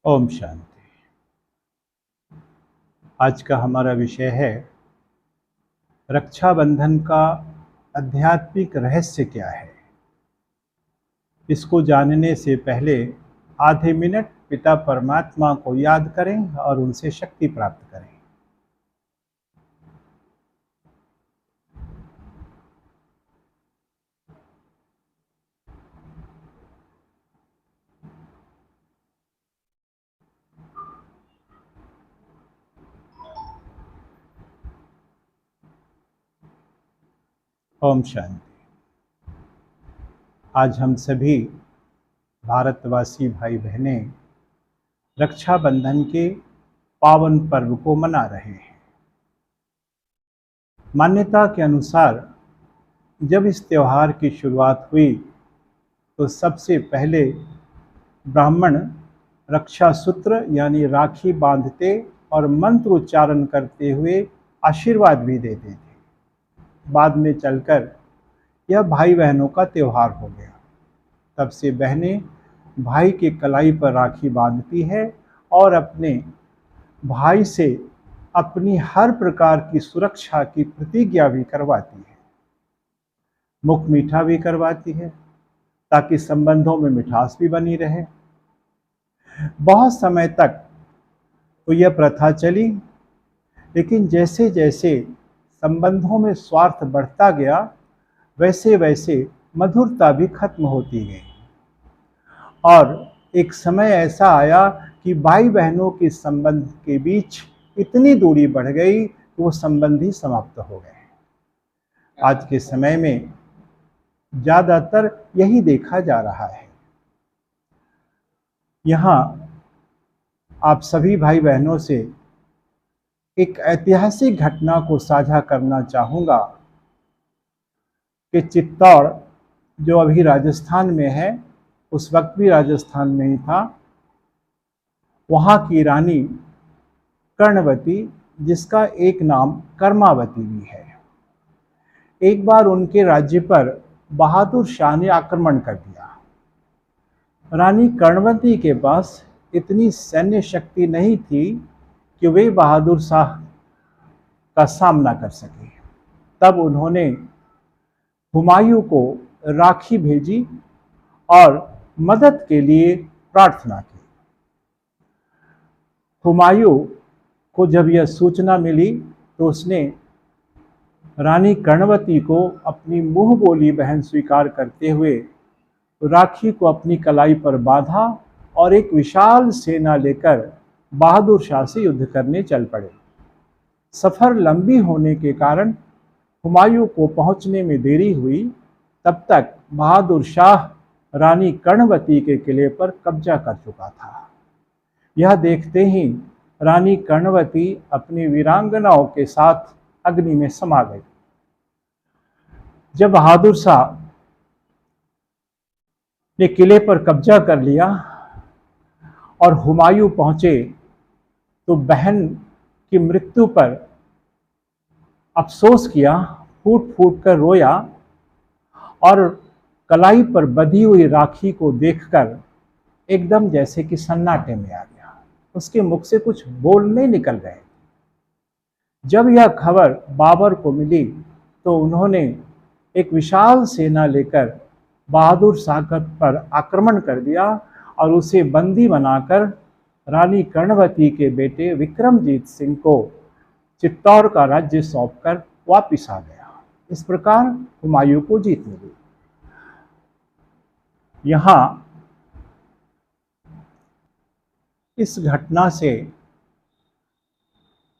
ओम शांति। आज का हमारा विषय है रक्षाबंधन का आध्यात्मिक रहस्य क्या है। इसको जानने से पहले आधे मिनट पिता परमात्मा को याद करें और उनसे शक्ति प्राप्त करें। ओम शांति। आज हम सभी भारतवासी भाई बहनें रक्षाबंधन के पावन पर्व को मना रहे हैं। मान्यता के अनुसार जब इस त्योहार की शुरुआत हुई तो सबसे पहले ब्राह्मण रक्षा सूत्र यानी राखी बांधते और मंत्र उच्चारण करते हुए आशीर्वाद भी देते थे। बाद में चलकर यह भाई बहनों का त्योहार हो गया। तब से बहनें भाई के कलाई पर राखी बांधती है और अपने भाई से अपनी हर प्रकार की सुरक्षा की प्रतिज्ञा भी करवाती है, मुख मीठा भी करवाती है ताकि संबंधों में मिठास भी बनी रहे। बहुत समय तक तो यह प्रथा चली, लेकिन जैसे जैसे संबंधों में स्वार्थ बढ़ता गया वैसे वैसे मधुरता भी खत्म होती गई और एक समय ऐसा आया कि भाई बहनों के संबंध के बीच इतनी दूरी बढ़ गई कि वो संबंध ही समाप्त हो गए। आज के समय में ज़्यादातर यही देखा जा रहा है। यहाँ आप सभी भाई बहनों से एक ऐतिहासिक घटना को साझा करना चाहूँगा कि चित्तौड़ जो अभी राजस्थान में है, उस वक्त भी राजस्थान में ही था, वहाँ की रानी कर्णवती, जिसका एक नाम कर्मावती भी है, एक बार उनके राज्य पर बहादुर शाह ने आक्रमण कर दिया। रानी कर्णवती के पास इतनी सैन्य शक्ति नहीं थी कि वे बहादुर शाह का सामना कर सके। तब उन्होंने हुमायूं को राखी भेजी और मदद के लिए प्रार्थना की। हुमायूं को जब यह सूचना मिली तो उसने रानी कर्णवती को अपनी मुंह बोली बहन स्वीकार करते हुए राखी को अपनी कलाई पर बांधा और एक विशाल सेना लेकर बहादुर शाह से युद्ध करने चल पड़े। सफर लंबी होने के कारण हुमायूं को पहुंचने में देरी हुई। तब तक बहादुर शाह रानी कर्णवती के किले पर कब्जा कर चुका था। यह देखते ही रानी कर्णवती अपनी वीरांगनाओं के साथ अग्नि में समा गई। जब बहादुर शाह ने किले पर कब्जा कर लिया और हुमायूं पहुंचे तो बहन की मृत्यु पर अफसोस किया, फूट फूट कर रोया और कलाई पर बंधी हुई राखी को देखकर एकदम जैसे कि सन्नाटे में आ गया। उसके मुख से कुछ बोल नहीं निकल रहे। जब यह खबर बाबर को मिली तो उन्होंने एक विशाल सेना लेकर बहादुर शाह पर आक्रमण कर दिया और उसे बंदी बनाकर रानी कर्णवती के बेटे विक्रमजीत सिंह को चित्तौड़ का राज्य सौंपकर वापिस आ गया। इस प्रकार हुमायूं को जीत मिली। यहाँ इस घटना से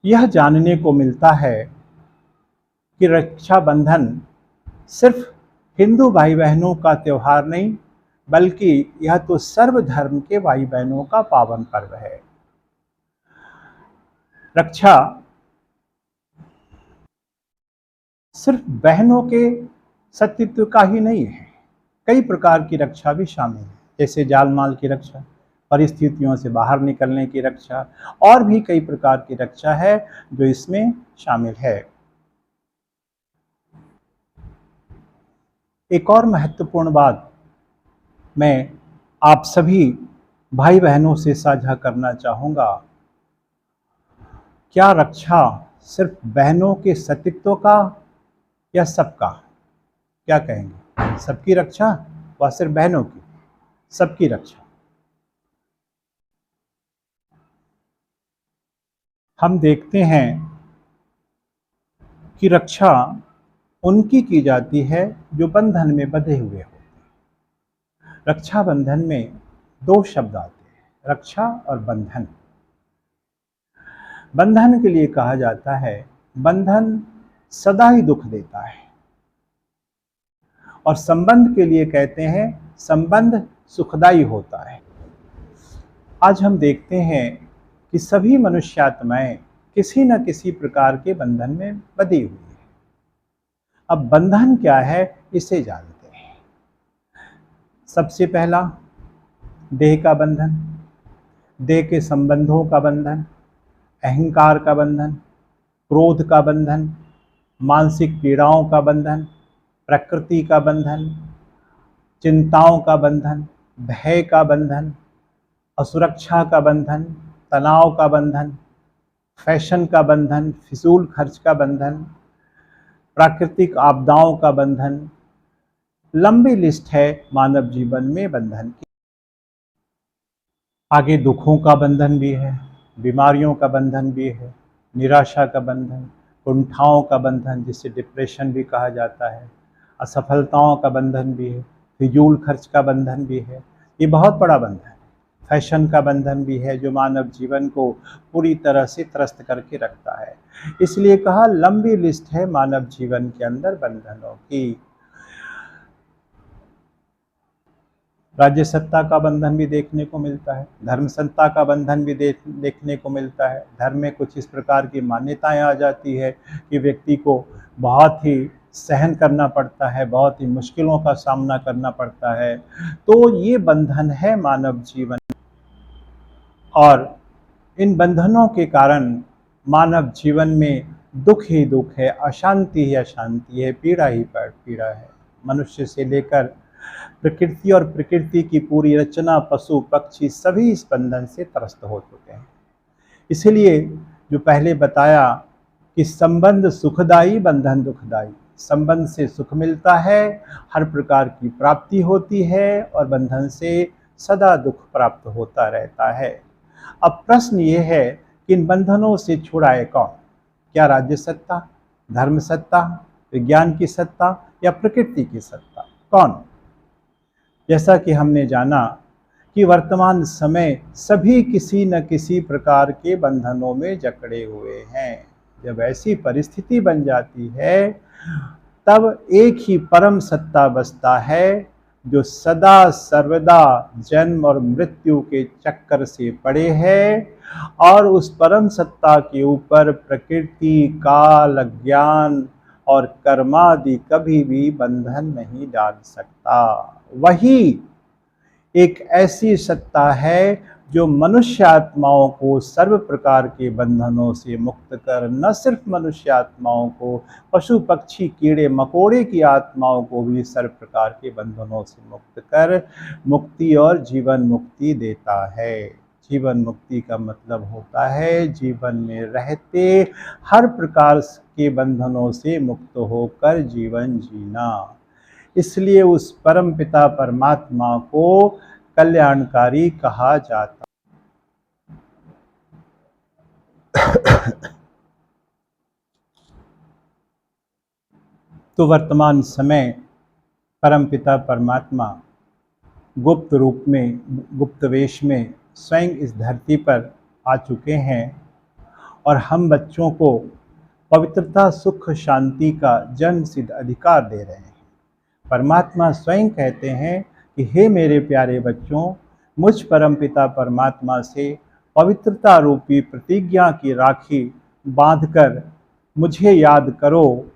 यह जानने को मिलता है कि रक्षाबंधन सिर्फ हिंदू भाई बहनों का त्योहार नहीं, बल्कि यह तो सर्वधर्म के भाई बहनों का पावन पर्व है। रक्षा सिर्फ बहनों के सतीत्व का ही नहीं है, कई प्रकार की रक्षा भी शामिल है, जैसे जान माल की रक्षा, परिस्थितियों से बाहर निकलने की रक्षा, और भी कई प्रकार की रक्षा है जो इसमें शामिल है। एक और महत्वपूर्ण बात मैं आप सभी भाई बहनों से साझा करना चाहूँगा। क्या रक्षा सिर्फ बहनों के सतीत्व का या सबका? क्या कहेंगे? सबकी रक्षा व सिर्फ बहनों की? सबकी रक्षा। हम देखते हैं कि रक्षा उनकी की जाती है जो बंधन में बंधे हुए होते हैं। रक्षाबंधन में दो शब्द आते हैं, रक्षा और बंधन। बंधन के लिए कहा जाता है, बंधन सदा ही दुख देता है, और संबंध के लिए कहते हैं, संबंध सुखदाई होता है। आज हम देखते हैं कि सभी मनुष्यात्माएं किसी न किसी प्रकार के बंधन में बंधी हुई है। अब बंधन क्या है, इसे जानते हैं। सबसे पहला देह का बंधन, देह के संबंधों का बंधन, अहंकार का बंधन, क्रोध का बंधन, मानसिक पीड़ाओं का बंधन, प्रकृति का बंधन, चिंताओं का बंधन, भय का बंधन, असुरक्षा का बंधन, तनाव का बंधन, फैशन का बंधन, फिजूल खर्च का बंधन, प्राकृतिक आपदाओं का बंधन। लंबी लिस्ट है मानव जीवन में बंधन की। आगे दुखों का बंधन भी है, बीमारियों का बंधन भी है, निराशा का बंधन, कुंठाओं का बंधन जिसे डिप्रेशन भी कहा जाता है, असफलताओं का बंधन भी है, फिजूल खर्च का बंधन भी है। ये बहुत बड़ा बंधन है। फैशन का बंधन भी है जो मानव जीवन को पूरी तरह से त्रस्त करके रखता है। इसलिए कहा लंबी लिस्ट है मानव जीवन के अंदर बंधनों की। राज्य सत्ता का बंधन भी देखने को मिलता है, धर्म सत्ता का बंधन भी देखने को मिलता है। धर्म में कुछ इस प्रकार की मान्यताएं आ जाती है कि व्यक्ति को बहुत ही सहन करना पड़ता है, बहुत ही मुश्किलों का सामना करना पड़ता है। तो ये बंधन है मानव जीवन, और इन बंधनों के कारण मानव जीवन में दुख ही दुख है, अशांति ही अशांति है, पीड़ा ही पीड़ा है। मनुष्य से लेकर प्रकृति और प्रकृति की पूरी रचना, पशु पक्षी सभी इस बंधन से त्रस्त हो चुके हैं। इसलिए जो पहले बताया कि संबंध सुखदाई, बंधन दुखदाई। संबंध से सुख मिलता है, हर प्रकार की प्राप्ति होती है, और बंधन से सदा दुख प्राप्त होता रहता है। अब प्रश्न ये है कि इन बंधनों से छुड़ाए कौन? क्या राज्य सत्ता, धर्म सत्ता, विज्ञान की सत्ता, या प्रकृति की सत्ता? कौन? जैसा कि हमने जाना कि वर्तमान समय सभी किसी न किसी प्रकार के बंधनों में जकड़े हुए हैं। जब ऐसी परिस्थिति बन जाती है तब एक ही परम सत्ता बसता है जो सदा सर्वदा जन्म और मृत्यु के चक्कर से पड़े है, और उस परम सत्ता के ऊपर प्रकृति, काल, ज्ञान और कर्मादि कभी भी बंधन नहीं डाल सकता। वही एक ऐसी सत्ता है जो मनुष्य आत्माओं को सर्व प्रकार के बंधनों से मुक्त कर, न सिर्फ मनुष्य आत्माओं को, पशु पक्षी कीड़े मकोड़े की आत्माओं को भी सर्व प्रकार के बंधनों से मुक्त कर मुक्ति और जीवन मुक्ति देता है। जीवन मुक्ति का मतलब होता है जीवन में रहते हर प्रकार के बंधनों से मुक्त होकर जीवन जीना। इसलिए उस परम पिता परमात्मा को कल्याणकारी कहा जाता। तो वर्तमान समय परम पिता परमात्मा गुप्त रूप में, गुप्त वेश में स्वयं इस धरती पर आ चुके हैं, और हम बच्चों को पवित्रता, सुख, शांति का जन्म सिद्ध अधिकार दे रहे हैं। परमात्मा स्वयं कहते हैं कि हे मेरे प्यारे बच्चों, मुझ परमपिता परमात्मा से पवित्रता रूपी प्रतिज्ञा की राखी बांधकर मुझे याद करो,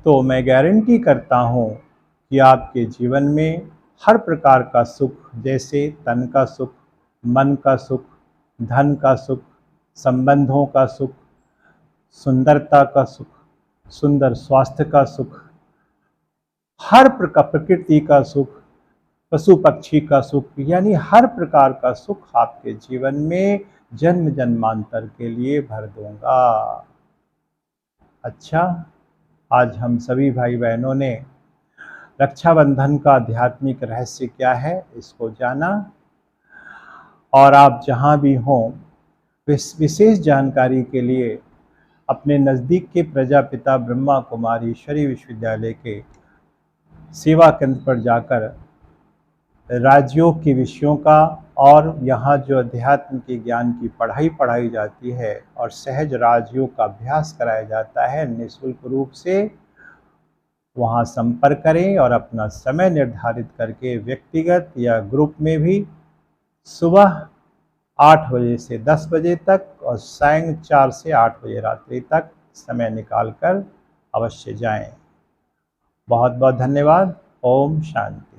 तो मैं गारंटी करता हूँ कि आपके जीवन में हर प्रकार का सुख, जैसे तन का सुख, मन का सुख, धन का सुख, संबंधों का सुख, सुंदरता का सुख, सुंदर स्वास्थ्य का सुख, हर प्रकार प्रकृति का सुख, पशु पक्षी का सुख, यानी हर प्रकार का सुख आपके जीवन में जन्म जन्मांतर के लिए भर दूंगा। अच्छा, आज हम सभी भाई बहनों ने रक्षाबंधन का आध्यात्मिक रहस्य क्या है इसको जाना, और आप जहाँ भी हों विशेष जानकारी के लिए अपने नज़दीक के प्रजापिता ब्रह्मा कुमारी ईश्वरीय विश्वविद्यालय के सेवा केंद्र पर जाकर राजयोग के विषयों का और यहाँ जो अध्यात्म के ज्ञान की पढ़ाई जाती है और सहज राजयोग का अभ्यास कराया जाता है निःशुल्क रूप से, वहाँ संपर्क करें और अपना समय निर्धारित करके व्यक्तिगत या ग्रुप में भी सुबह 8 बजे से 10 बजे तक और सायं 4 से 8 बजे रात्रि तक समय निकालकर अवश्य जाएं। बहुत बहुत धन्यवाद। ओम शांति।